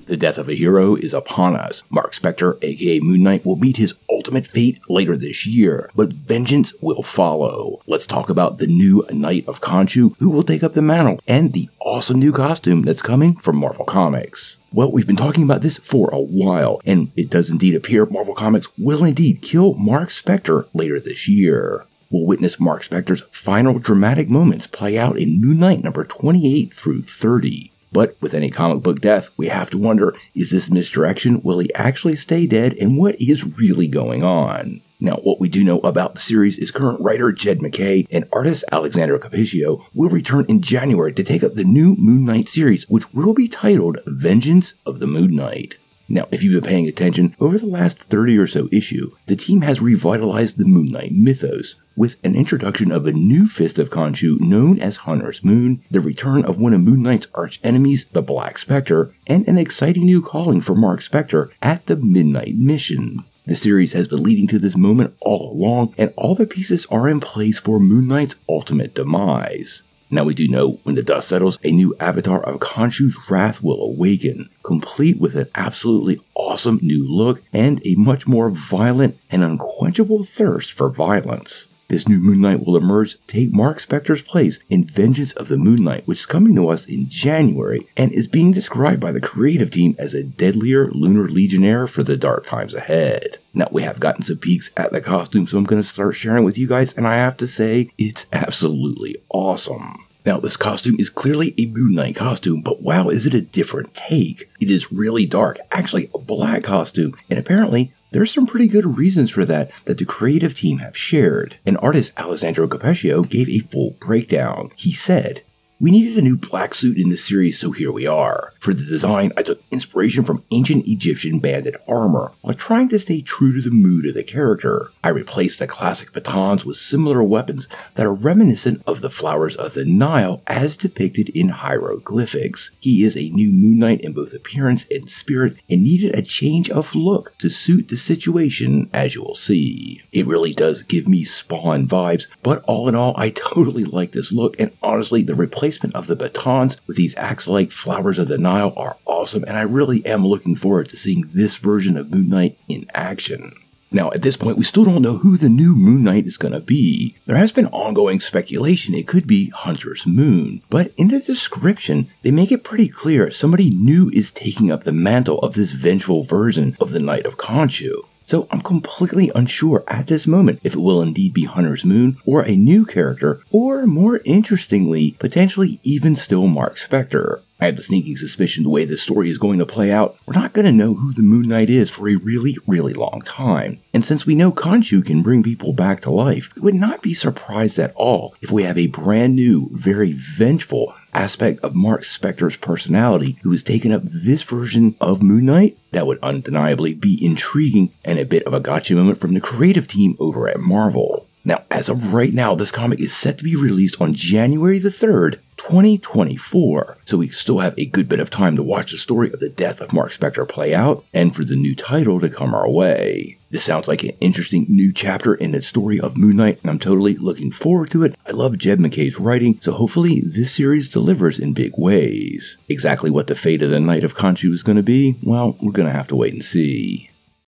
The death of a hero is upon us. Marc Spector, aka Moon Knight, will meet his ultimate fate later this year, but vengeance will follow. Let's talk about the new Knight of Khonshu, who will take up the mantle, and the awesome new costume that's coming from Marvel Comics. Well, we've been talking about this for a while, and it does indeed appear Marvel Comics will indeed kill Marc Spector later this year. We'll witness Marc Spector's final dramatic moments play out in Moon Knight number 28 through 30. But with any comic book death, we have to wonder, is this misdirection? Will he actually stay dead? And what is really going on? Now, what we do know about the series is current writer Jed MacKay and artist Alexandra Cappuccio will return in January to take up the new Moon Knight series, which will be titled Vengeance of the Moon Knight. Now, if you've been paying attention, over the last 30 or so issue, the team has revitalized the Moon Knight mythos with an introduction of a new Fist of Khonshu known as Hunter's Moon, the return of one of Moon Knight's arch-enemies, the Black Spectre, and an exciting new calling for Marc Spector at the Midnight Mission. The series has been leading to this moment all along, and all the pieces are in place for Moon Knight's ultimate demise. Now we do know when the dust settles, a new avatar of Khonshu's wrath will awaken, complete with an absolutely awesome new look and a much more violent and unquenchable thirst for violence. This new Moon Knight will emerge to take Marc Spector's place in Vengeance of the Moon Knight, which is coming to us in January and is being described by the creative team as a deadlier lunar legionnaire for the dark times ahead. Now, we have gotten some peeks at the costume, so I'm going to start sharing with you guys, and I have to say, it's absolutely awesome. Now, this costume is clearly a Moon Knight costume, but wow, is it a different take. It is really dark, actually a black costume, and apparently, there's some pretty good reasons for that the creative team have shared. And artist Alessandro Cappuccio gave a full breakdown. He said, "We needed a new black suit in this series, so here we are. For the design, I took inspiration from ancient Egyptian bandit armor, while trying to stay true to the mood of the character. I replaced the classic batons with similar weapons that are reminiscent of the flowers of the Nile as depicted in hieroglyphics. He is a new Moon Knight in both appearance and spirit, and needed a change of look to suit the situation, as you will see. It really does give me Spawn vibes, but all in all, I totally like this look, and honestly, the replacement of the batons with these axe-like flowers of the Nile are awesome, and I really am looking forward to seeing this version of Moon Knight in action." Now, at this point, we still don't know who the new Moon Knight is going to be. There has been ongoing speculation it could be Hunter's Moon, but in the description, they make it pretty clear somebody new is taking up the mantle of this vengeful version of the Knight of Khonshu. So I'm completely unsure at this moment if it will indeed be Hunter's Moon, or a new character, or more interestingly, potentially even still Marc Spector. I have the sneaking suspicion the way this story is going to play out, we're not going to know who the Moon Knight is for a really, really long time. And since we know Khonshu can bring people back to life, we would not be surprised at all if we have a brand new, very vengeful aspect of Marc Spector's personality who has taken up this version of Moon Knight. That would undeniably be intriguing and a bit of a gotcha moment from the creative team over at Marvel. Now, as of right now, this comic is set to be released on January the 3rd, 2024, so we still have a good bit of time to watch the story of the death of Marc Spector play out, and for the new title to come our way. This sounds like an interesting new chapter in the story of Moon Knight, and I'm totally looking forward to it. I love Jed MacKay's writing, so hopefully this series delivers in big ways. Exactly what the fate of the Knight of Khonshu is going to be, well, we're going to have to wait and see.